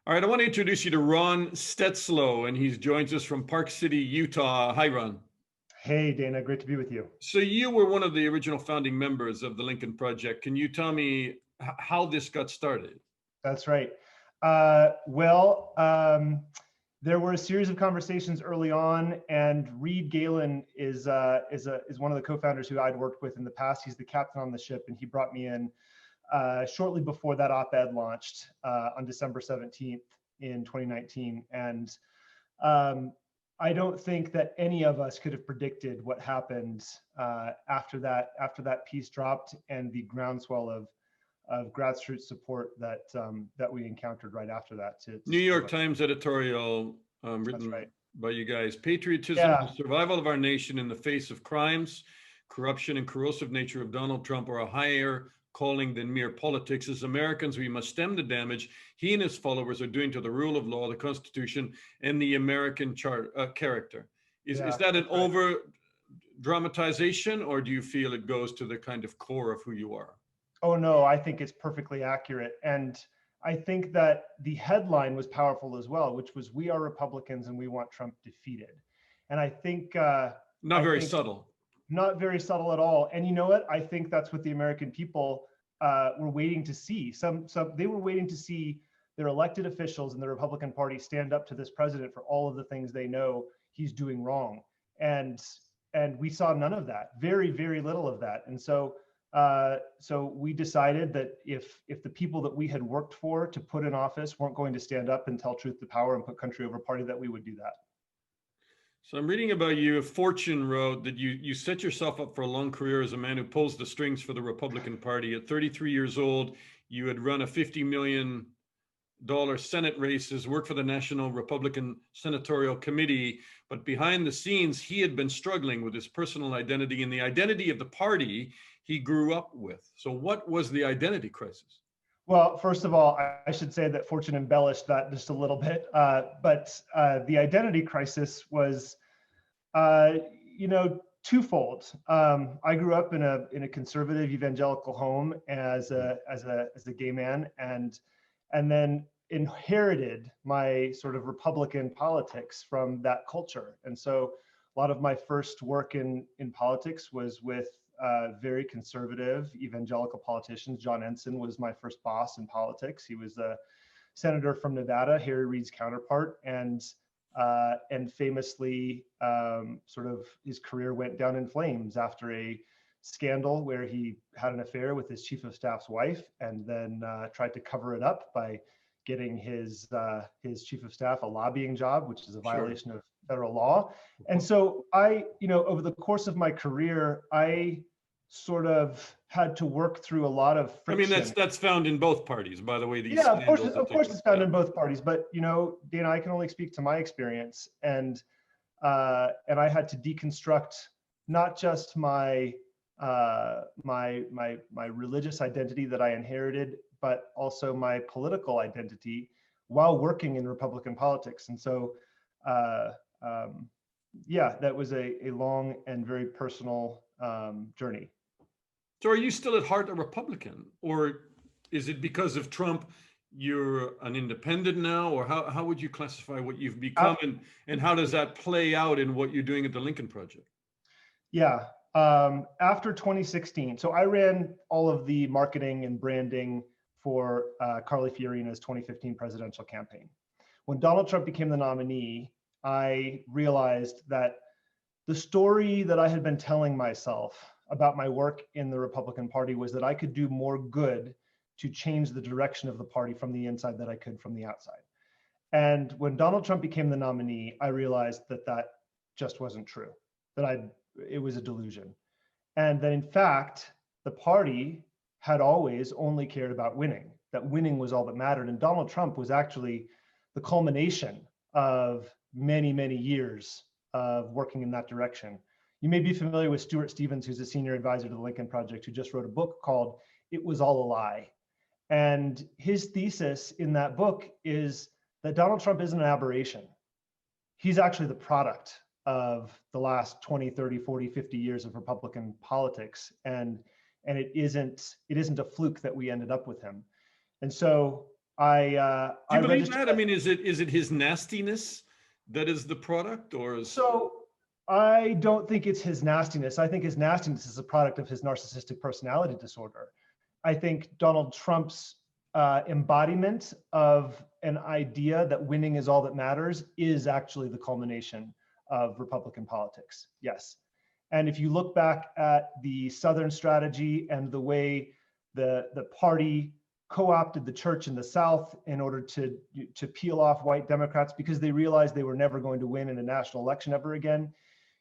All right, I want to introduce you to Ron Stetzlow, and he joins us from Park City, Utah. Hi, Ron. Hey, Dana, great to be with you. So you were one of the original founding members of the Lincoln Project. Can you tell me how this got started? That's right. Well, there were a series of conversations early on, and Reed Galen is one of the co-founders who I'd worked with in the past. He's the captain on the ship, and he brought me in shortly before that op-ed launched on December 17th in 2019. And I don't think that any of us could have predicted what happened after that piece dropped and the groundswell of grassroots support that we encountered right after that. New York Times editorial That's written right. by you guys. Patriotism, Yeah. the survival of our nation in the face of crimes, corruption, and corrosive nature of Donald Trump are a higher calling than mere politics. As Americans, we must stem the damage he and his followers are doing to the rule of law, the Constitution, and the American character. Is Yeah, that an that's right. over dramatization, or do you feel it goes to the kind of core of who you are? Oh no, I think it's perfectly accurate. And I think that the headline was powerful as well, which was "We are Republicans and we want Trump defeated." And Not I very think subtle. not very subtle at all. And you know what? I think that's what the American people were waiting to see. Some they were waiting to see their elected officials in the Republican Party stand up to this president for all of the things they know he's doing wrong. And and we saw none of that. Very little of that. And so we decided that if the people that we had worked for to put in office weren't going to stand up and tell truth to power and put country over party, that we would do that. So I'm reading about you. Fortune wrote that you set yourself up for a long career as a man who pulls the strings for the Republican Party. At 33 years old, you had run a $50 million Senate races, worked for the National Republican Senatorial Committee, but behind the scenes, he had been struggling with his personal identity and the identity of the party he grew up with. So what was the identity crisis? Well, first of all, I should say that Fortune embellished that just a little bit, but the identity crisis was, uh, twofold. I grew up in a conservative evangelical home as a gay man, and then inherited my sort of Republican politics from that culture. And so a lot of my first work in politics was with very conservative evangelical politicians. John Ensign was my first boss in politics. He was a senator from Nevada, Harry Reid's counterpart, and famously, sort of his career went down in flames after a scandal where he had an affair with his chief of staff's wife, and then tried to cover it up by getting his chief of staff a lobbying job, which is a Sure. violation of federal law. And so over the course of my career, I sort of had to work through a lot of I mean, friction. that's found in both parties, by the way, these Yeah, of course, scandals that of take course, place. it's found Yeah. in both parties. But Dana, I can only speak to my experience, and I had to deconstruct not just my religious identity that I inherited, but also my political identity while working in Republican politics. And so, uh, yeah, that was a long and very personal journey. So are you still at heart a Republican, or is it because of Trump you're an independent now, or how would you classify what you've become, Uh, and how does that play out in what you're doing at the Lincoln Project? yeah, after 2016, so I ran all of the marketing and branding for Carly Fiorina's 2015 presidential campaign. When Donald Trump became the nominee, I realized that the story that I had been telling myself about my work in the Republican Party was that I could do more good to change the direction of the party from the inside than I could from the outside. And when Donald Trump became the nominee, I realized that that just wasn't true, that it was a delusion. And that in fact, the party had always only cared about winning, that winning was all that mattered. And Donald Trump was actually the culmination of many years of working in that direction. You may be familiar with Stuart Stevens, who's a senior advisor to the Lincoln Project, who just wrote a book called "It Was All a Lie." And his thesis in that book is that Donald Trump isn't an aberration. He's actually the product of the last 20, 30, 40, 50 years of Republican politics. And it isn't a fluke that we ended up with him. And so Do you believe registered. that? I mean, is it his nastiness that is the product, or is So I don't think it's his nastiness. I think his nastiness is a product of his narcissistic personality disorder. I think Donald Trump's embodiment of an idea that winning is all that matters is actually the culmination of Republican politics. Yes. And if you look back at the Southern strategy and the way the party co-opted the church in the South in order to peel off white Democrats because they realized they were never going to win in a national election ever again,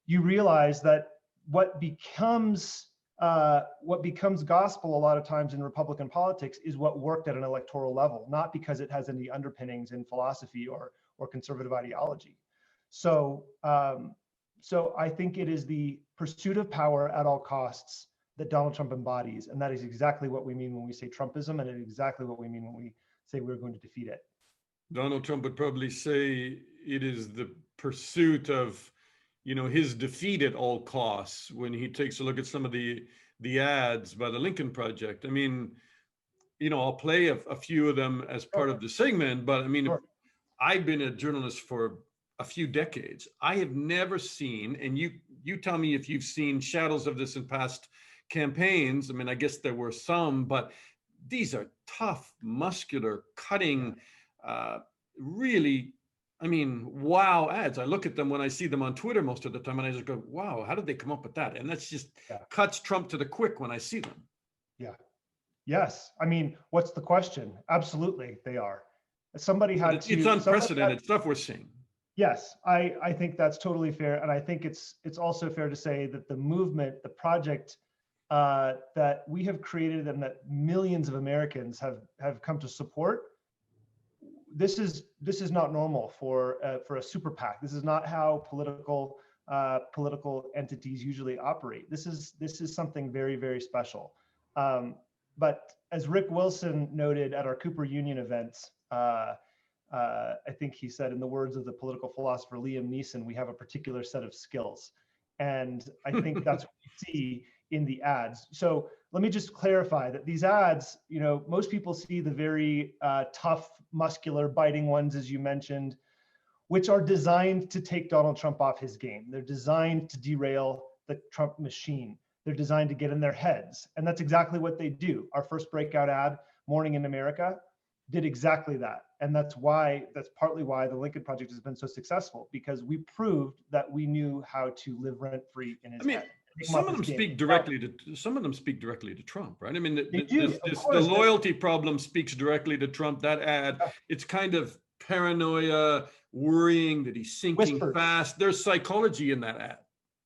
you realize that what becomes gospel a lot of times in Republican politics is what worked at an electoral level, not because it has any underpinnings in philosophy or conservative ideology. So so I think it is the pursuit of power at all costs that Donald Trump embodies. And that is exactly what we mean when we say Trumpism, and it is exactly what we mean when we say we're going to defeat it. Donald Trump would probably say it is the pursuit of, his defeat at all costs when he takes a look at some of the ads by the Lincoln Project. I mean, I'll play a few of them as part of the segment, but I mean, Sure. I've been a journalist for a few decades. I have never seen, and you tell me if you've seen shadows of this in past campaigns. I mean, I guess there were some, but these are tough, muscular, cutting, really, I mean, wow ads. I look at them when I see them on Twitter most of the time, and I just go, wow, how did they come up with that? And that's just cuts Trump to the quick when I see them. Yeah. Yes. I mean, what's the question? Absolutely, they are. Somebody had to. It's unprecedented stuff we're seeing. Yes, I think that's totally fair. And I think it's also fair to say that the movement, the project that we have created and that millions of Americans have come to support, this is not normal for a super PAC. This is not how political entities usually operate. This is something very, very special. But as Rick Wilson noted at our Cooper Union events, I think he said, in the words of the political philosopher Liam Neeson, we have a particular set of skills. And I think that's what you see in the ads. So let me just clarify that these ads, most people see the very tough, muscular, biting ones, as you mentioned, which are designed to take Donald Trump off his game. They're designed to derail the Trump machine. They're designed to get in their heads. And that's exactly what they do. Our first breakout ad, Morning in America, did exactly that. And that's partly why the Lincoln Project has been so successful, because we proved that we knew how to live rent-free in his head. Some of them speak directly to Trump, right? I mean, the course, loyalty problem speaks directly to Trump. That ad, it's kind of paranoia, worrying that he's sinking fast. There's psychology in that ad.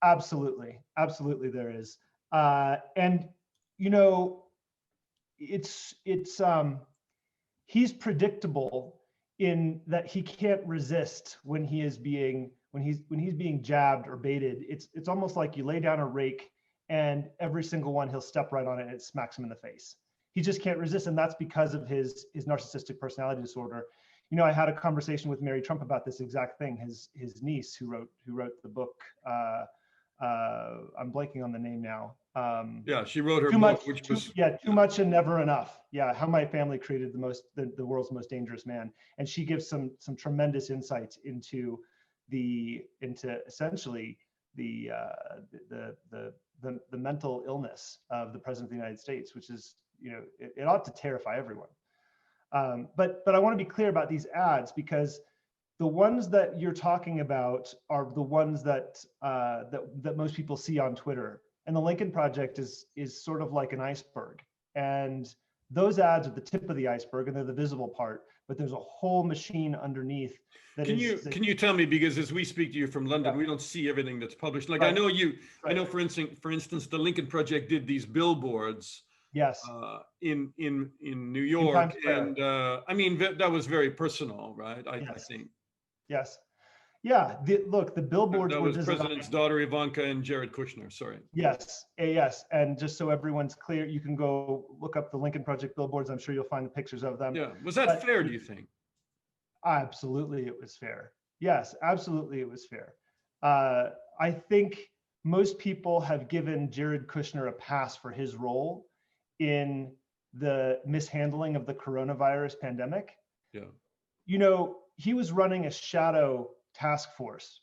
Absolutely, absolutely, there is. And he's predictable in that he can't resist when he's being jabbed or baited. It's almost like you lay down a rake and every single one he'll step right on it and it smacks him in the face. He just can't resist, and that's because of his narcissistic personality disorder. I had a conversation with Mary Trump about this exact thing. His niece, who wrote the book. I'm blanking on the name now. She wrote her book, Too Much and Never Enough. Yeah, How My Family Created the World's Most Dangerous Man, and she gives some tremendous insights into essentially the mental illness of the President of the United States, which is it ought to terrify everyone. But I want to be clear about these ads, because the ones that you're talking about are the ones that most people see on Twitter. And the Lincoln Project is sort of like an iceberg. And those ads are the tip of the iceberg, and they're the visible part. But there's a whole machine underneath. Can you tell me, because as we speak to you from London, we don't see everything that's published. Like, right. I know, for instance, the Lincoln Project did these billboards. Yes. In New York, and I mean that was very personal, right? I think. Yes. Yeah. The billboards that was designed. President's daughter Ivanka and Jared Kushner. Sorry. Yes. Yes. And just so everyone's clear, you can go look up the Lincoln Project billboards. I'm sure you'll find the pictures of them. Yeah. Was that fair, do you think? Absolutely, it was fair. Yes, absolutely, it was fair. I think most people have given Jared Kushner a pass for his role in the mishandling of the coronavirus pandemic. Yeah. You know, he was running a shadow task force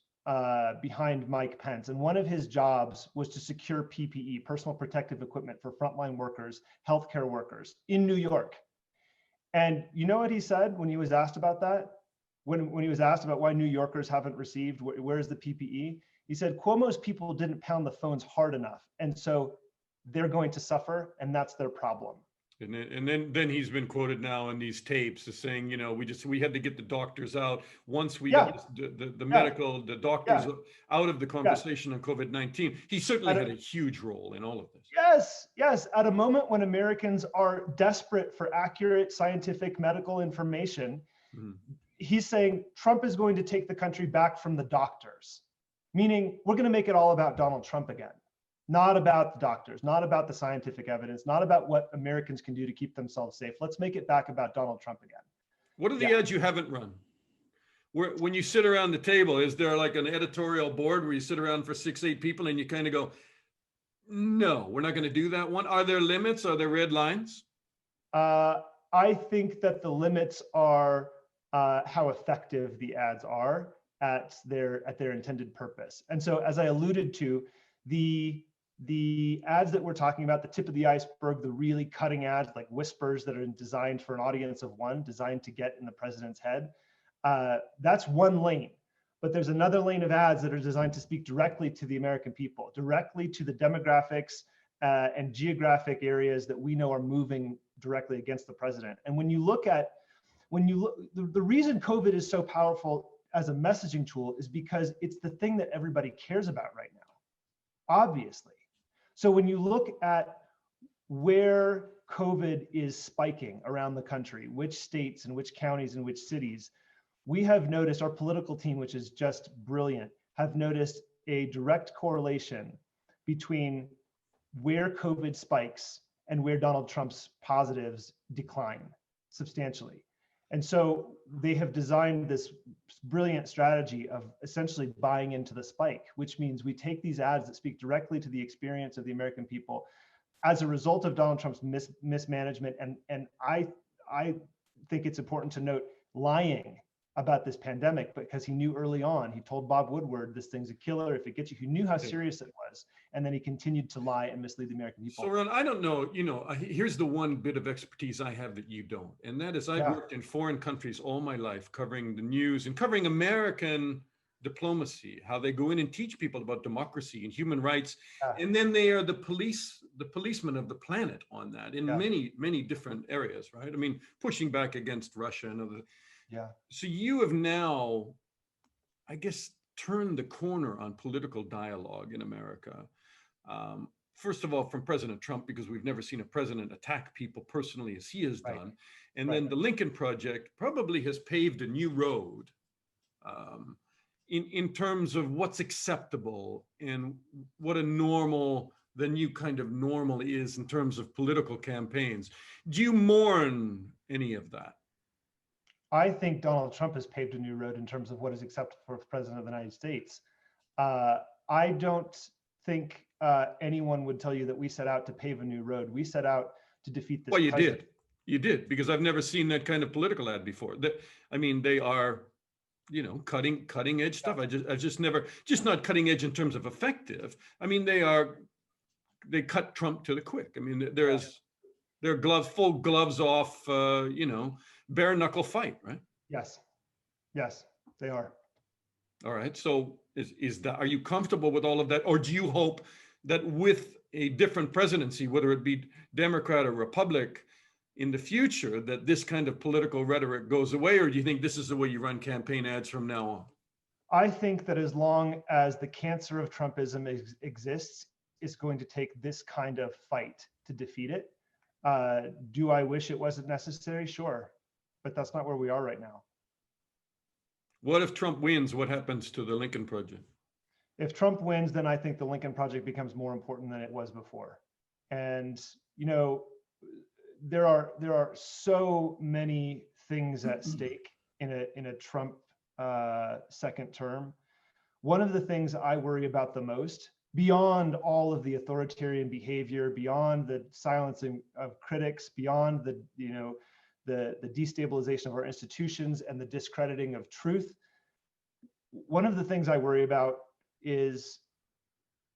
behind Mike Pence. And one of his jobs was to secure PPE, personal protective equipment for frontline workers, healthcare workers in New York. And you know what he said when he was asked about that? When he was asked about why New Yorkers haven't received, where's the PPE? He said, Cuomo's people didn't pound the phones hard enough. And so they're going to suffer, and that's their problem. And then he's been quoted now in these tapes as saying, you know, we had to get the doctors out once we Yeah, got the yeah, medical, the doctors yeah, out of the yeah. conversation on COVID-19. He certainly had a huge role in all of this. Yes, yes. At a moment when Americans are desperate for accurate scientific medical information, Mhm. he's saying Trump is going to take the country back from the doctors, meaning we're going to make it all about Donald Trump again, not about the doctors, not about the scientific evidence, not about what Americans can do to keep themselves safe. Let's make it back about Donald Trump again. What are the Yeah. ads you haven't run? When you sit around the table, is there like an editorial board where you sit around for 6, 8 people and you kind of go, no, we're not going to do that one? Are there limits? Are there red lines? I think that the limits are how effective the ads are at their intended purpose. And so, as I alluded to, the ads that we're talking about, the tip of the iceberg, the really cutting ads like whispers that are designed for an audience of one, designed to get in the president's head, that's one lane. But there's another lane of ads that are designed to speak directly to the American people, directly to the demographics and geographic areas that we know are moving directly against the president. And when you look, the reason COVID is so powerful as a messaging tool is because it's the thing that everybody cares about right now, obviously. So when you look at where COVID is spiking around the country, which states and which counties and which cities, we have noticed, our political team, which is just brilliant, have noticed a direct correlation between where COVID spikes and where Donald Trump's positives decline substantially. And so they have designed this brilliant strategy of essentially buying into the spike, which means we take these ads that speak directly to the experience of the American people as a result of Donald Trump's mismanagement. And I think it's important to note lying about this pandemic, because he knew early on, he told Bob Woodward, this thing's a killer if it gets you. He knew how serious it was. And then he continued to lie and mislead the American people. So Ron, I don't know, here's the one bit of expertise I have that you don't. And that is I've worked in foreign countries all my life, covering the news and covering American diplomacy, how they go in and teach people about democracy and human rights. And then they are the policemen of the planet on that in many, many different areas, right? I mean, pushing back against Russia and other. So you have now, I guess, turned the corner on political dialogue in America. First of all, from President Trump, because we've never seen a president attack people personally as he has done. And then the Lincoln Project probably has paved a new road in terms of what's acceptable and what the new kind of normal is in terms of political campaigns. Do you mourn any of that? I think Donald Trump has paved a new road in terms of what is acceptable for the president of the United States. I don't think anyone would tell you that we set out to pave a new road. We set out to defeat this. Well, you did. You did, because I've never seen that kind of political ad before. I mean, they are, cutting edge stuff. I've just never, just not cutting edge in terms of effective. I mean, they cut Trump to the quick. I mean, they're full gloves off, bare knuckle fight, right? Yes, they are. All right. So are you comfortable with all of that? Or do you hope that with a different presidency, whether it be Democrat or Republic in the future, that this kind of political rhetoric goes away? Or do you think this is the way you run campaign ads from now on? I think that as long as the cancer of Trumpism exists, it's going to take this kind of fight to defeat it. Do I wish it wasn't necessary? Sure. But that's not where we are right now. What if Trump wins? What happens to the Lincoln Project? If Trump wins, then I think the Lincoln Project becomes more important than it was before. And, there are so many things at stake in a Trump second term. One of the things I worry about the most, beyond all of the authoritarian behavior, beyond the silencing of critics, beyond the the destabilization of our institutions and the discrediting of truth. One of the things I worry about is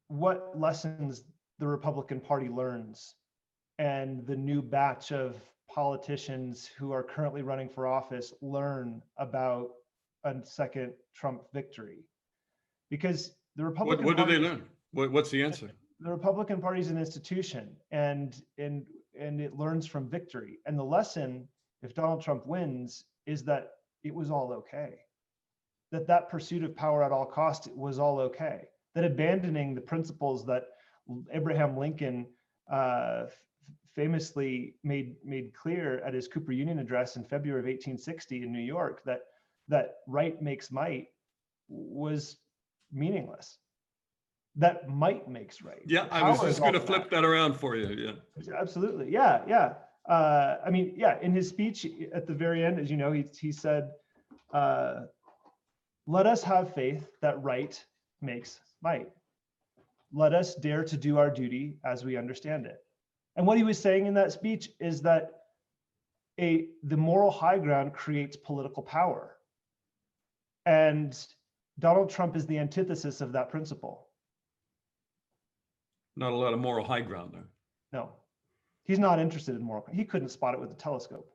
what lessons the Republican Party learns and the new batch of politicians who are currently running for office learn about a second Trump victory. Because the Republican What do Party, they learn? What's the answer? the Republican Party is an institution, and it learns from victory. And the lesson, if Donald Trump wins, is that it was all okay. That pursuit of power at all costs was all okay. That abandoning the principles that Abraham Lincoln famously made clear at his Cooper Union address in February of 1860 in New York, that right makes might, was meaningless. That might makes right. Yeah, I was just going to flip that around for you. Yeah, absolutely. Yeah. I mean, yeah. In his speech at the very end, as you know, he said, "Let us have faith that right makes might. Let us dare to do our duty as we understand it." And what he was saying in that speech is that the moral high ground creates political power. And Donald Trump is the antithesis of that principle. Not a lot of moral high ground there. No, he's not interested in moral. He couldn't spot it with a telescope.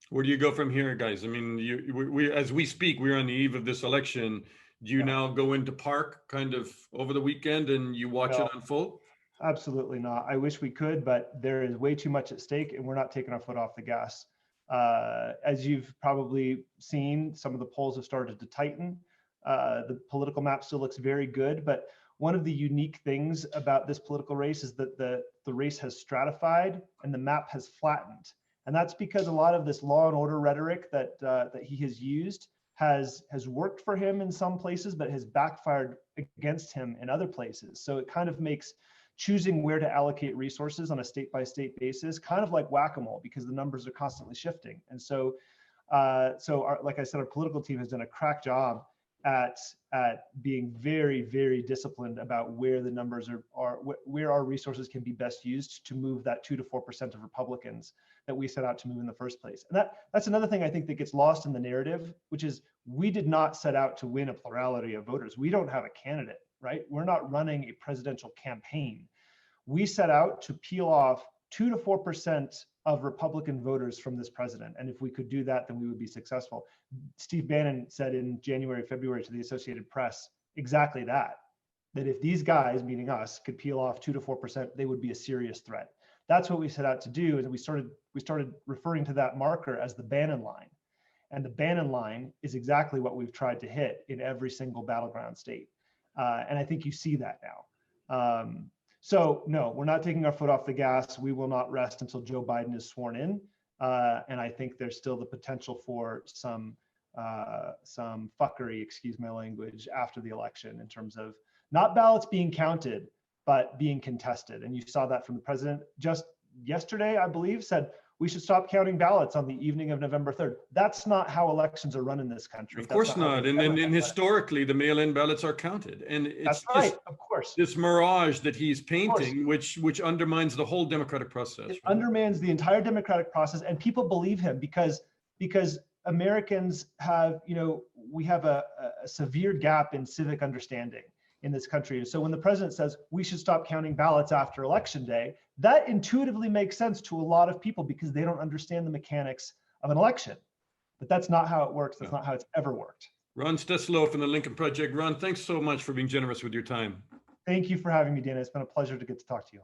Where do you go from here, guys? I mean, we as we speak, we're on the eve of this election. Do you now go into park kind of over the weekend and you watch it unfold? Absolutely not. I wish we could, but there is way too much at stake and we're not taking our foot off the gas. As you've probably seen, some of the polls have started to tighten. The political map still looks very good, but one of the unique things about this political race is that the race has stratified and the map has flattened. And that's because a lot of this law and order rhetoric that he has used has worked for him in some places, but has backfired against him in other places. So it kind of makes choosing where to allocate resources on a state-by-state basis kind of like whack-a-mole, because the numbers are constantly shifting. And so, like I said, our political team has done a crack job at being very, very disciplined about where the numbers are where our resources can be best used to move that 2 to 4% of Republicans that we set out to move in the first place. And that's another thing I think that gets lost in the narrative, which is we did not set out to win a plurality of voters. We don't have a candidate, right? We're not running a presidential campaign. We set out to peel off 2 to 4% of Republican voters from this president. And if we could do that, then we would be successful. Steve Bannon said in January, February to the Associated Press exactly that if these guys, meaning us, could peel off 2 to 4%, they would be a serious threat. That's what we set out to do. And we started referring to that marker as the Bannon line. And the Bannon line is exactly what we've tried to hit in every single battleground state. And I think you see that now. So no, we're not taking our foot off the gas. We will not rest until Joe Biden is sworn in. And I think there's still the potential for some fuckery, excuse my language, after the election in terms of not ballots being counted, but being contested. And you saw that from the president just yesterday, I believe, said we should stop counting ballots on the evening of November 3rd. That's not how elections are run in this country. Of course not. And historically, the mail-in ballots are counted. And it's right, of course. This mirage that he's painting, which undermines the whole democratic process. It undermines the entire democratic process, and people believe him because Americans have, we have a severe gap in civic understanding in this country. And so when the president says we should stop counting ballots after election day, that intuitively makes sense to a lot of people because they don't understand the mechanics of an election. But that's not how it works. That's not how it's ever worked. Ron Steslow from the Lincoln Project. Ron, thanks so much for being generous with your time. Thank you for having me, Dana. It's been a pleasure to get to talk to you.